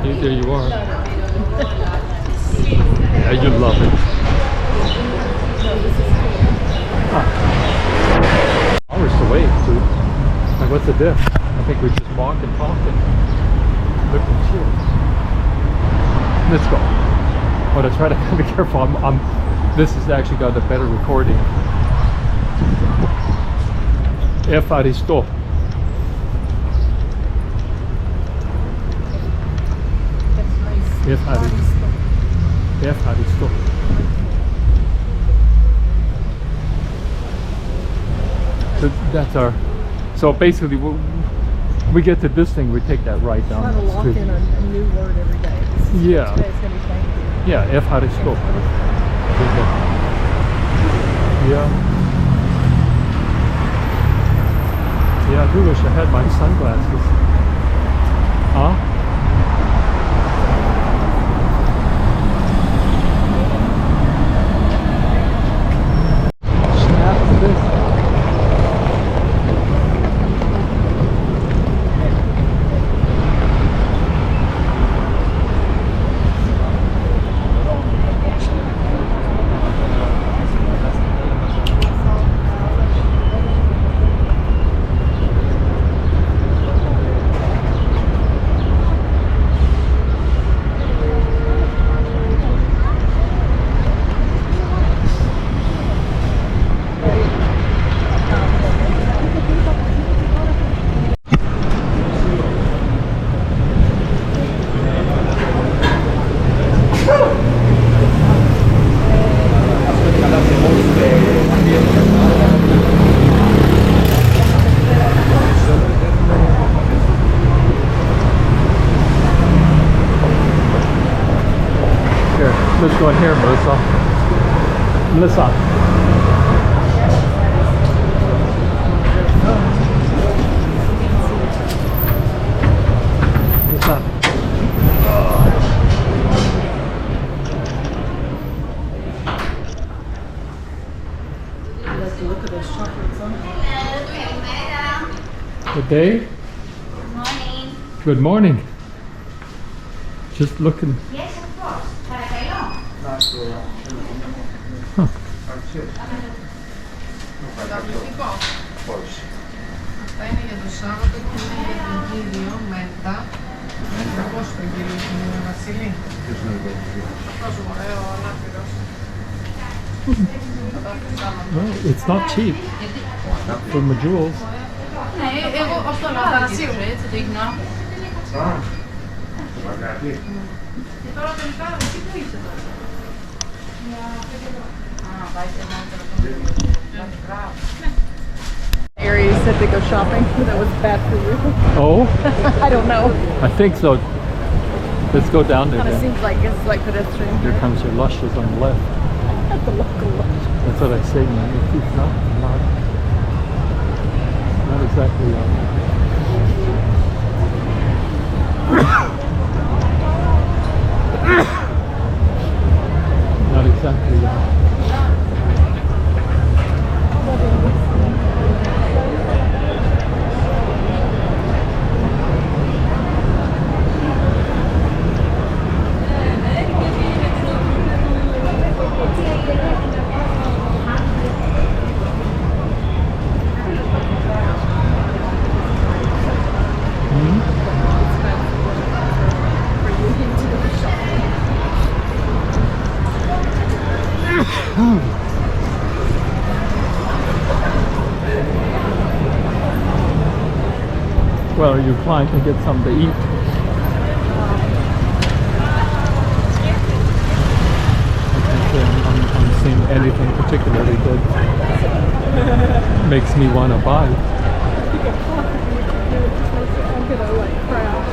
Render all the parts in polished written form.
See, there you are. Yeah, you love it. Hours to wait, dude. Like, what's the diff? I think we just walk and talk and look and chill. Let's go. Oh, that's right. I gotta be careful. This has actually got a better recording. Ευχαριστώ. Ευχαριστώ. That's our. So basically, we get to this thing, we take that right down. Try to lock in a new word every day. Yeah. Today it's going to be thank you. Yeah, ευχαριστώ. Yeah. Yeah, I do wish I had my sunglasses. Huh? Snap to this. Let's go in here, Melissa. Melissa. Melissa. Let's look at those chocolates on. Good day. Good morning. Good morning. Just looking. Yes, of course. Παρακαλώ. Καταπληκτικό. Αυτά είναι για το Σάββατο και είναι για τον κύριο Μέντα. Πώς τον κύριο είναι, Βασίλη? Αυτός ο ωραίο, ανάπηρος. Well, it's not cheap for my jewels. Ναι, εγώ αυτό λέω, θα σίγουρα έτσι δείχνω. Και τώρα τελικά, εσύ που είσαι τώρα? Area you said to go shopping that was bad for you. Oh, I don't know. I think so. Let's go down there Kind of then. seems like it's like pedestrian. Here comes your luscious on the left. At the local lunch. That's what I say, man. It's not exactly. Not exactly. Well, are you trying to get something to eat? I can't say I'm seeing anything particularly good. Makes me want to buy. I'm gonna like crash.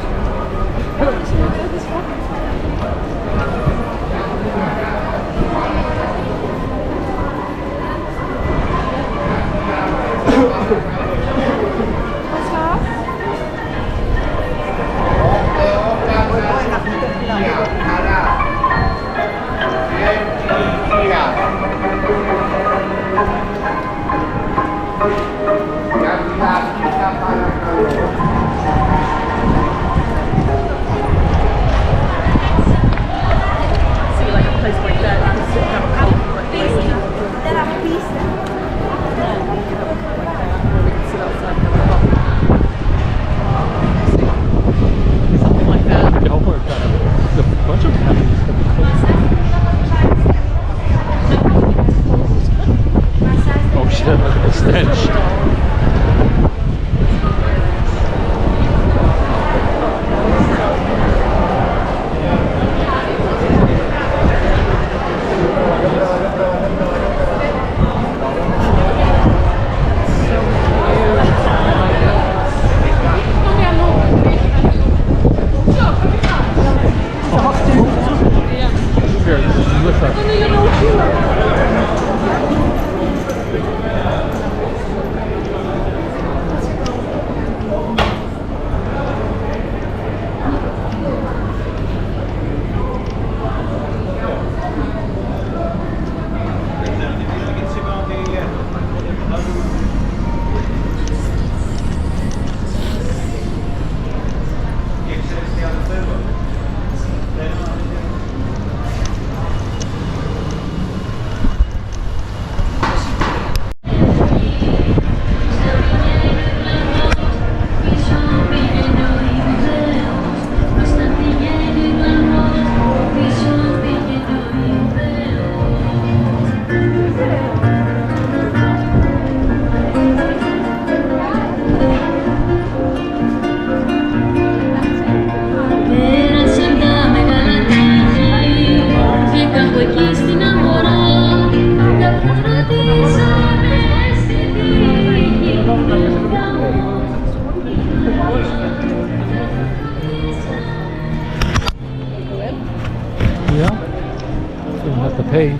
Hey.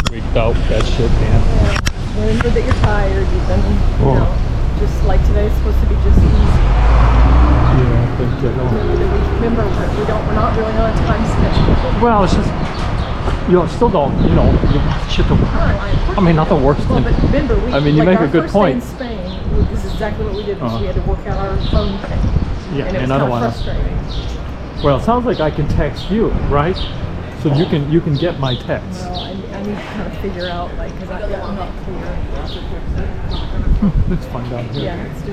Freaked out that shit, man. Remember that you're tired, even. Oh. You know, just like today's supposed to be just easy. Yeah, but Remember, we're not really on a time schedule. well, it's just still don't, shit. I mean, nothing worse Well, than. but remember, I mean, you make a good point. Our first day in Spain, this is exactly what we did. Was we had to work out our phone thing. Yeah, and it was I don't kind want of to. frustrating. Well, it sounds like I can text you, right? So you can get my text. Well, I need to kind of figure out, like, because I'm not clear. Let's find out here. Yeah, let's do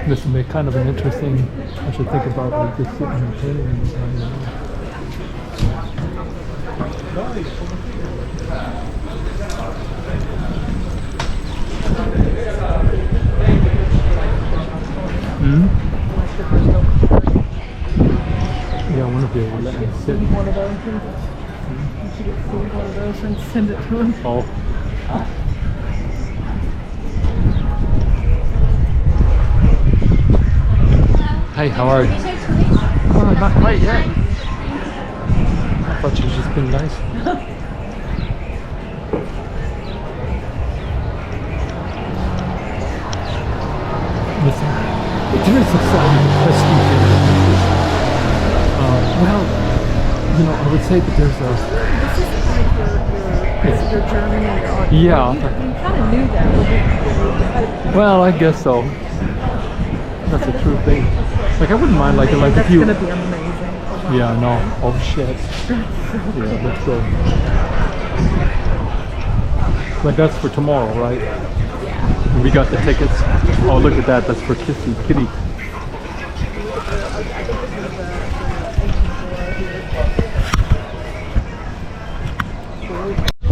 This would make kind of an interesting. I should think about like just sitting and playing and yeah, I wonder if they would let me sit. one of those. You should get one of those and send it to him. Oh. Hey, how are you? Oh, not quite yet. I thought you were just being nice. Listen, there is a certain question here. Well, I would say that there's a. This is your German and your art. Yeah. You kind of knew that. Well, I guess so. That's a true thing. Like I wouldn't mind like That's if you. gonna be amazing. Yeah, no. Oh shit. Yeah, let's go. Like that's for tomorrow, right? Yeah. We got the tickets. Oh, look at that. That's for Kitty.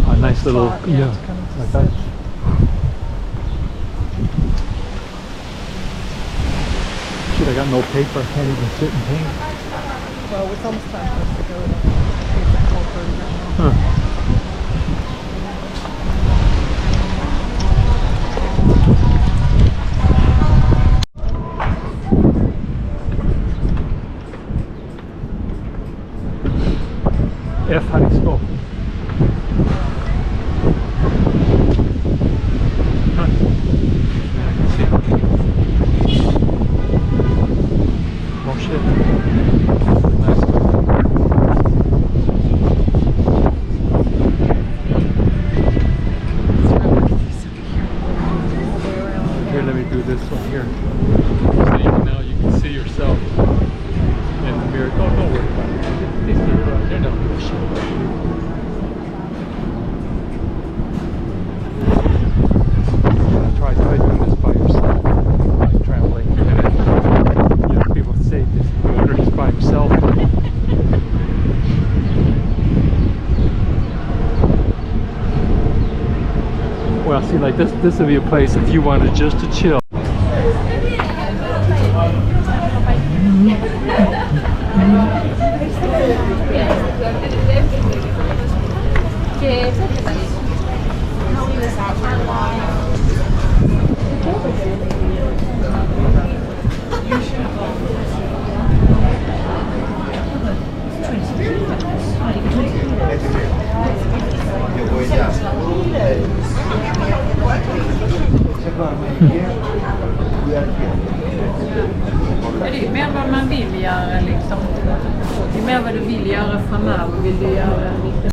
A nice little, yeah, like that. Shit, I got no paper. I can't even sit and paint. Well, it's almost time for us to go to the corporate. Huh. Evharisto. Oh shit. Nice. Here, let me do this one here. So now you can see yourself in the mirror. Don't worry about it. These people, they're not doing shit. Try doing this by yourself, like traveling. And people say this better just by himself. Well, see, like this would be a place if you wanted just to chill. Det är mer vad man vill göra liksom. Det är mer vad du vill göra framöver. Vill du göra lite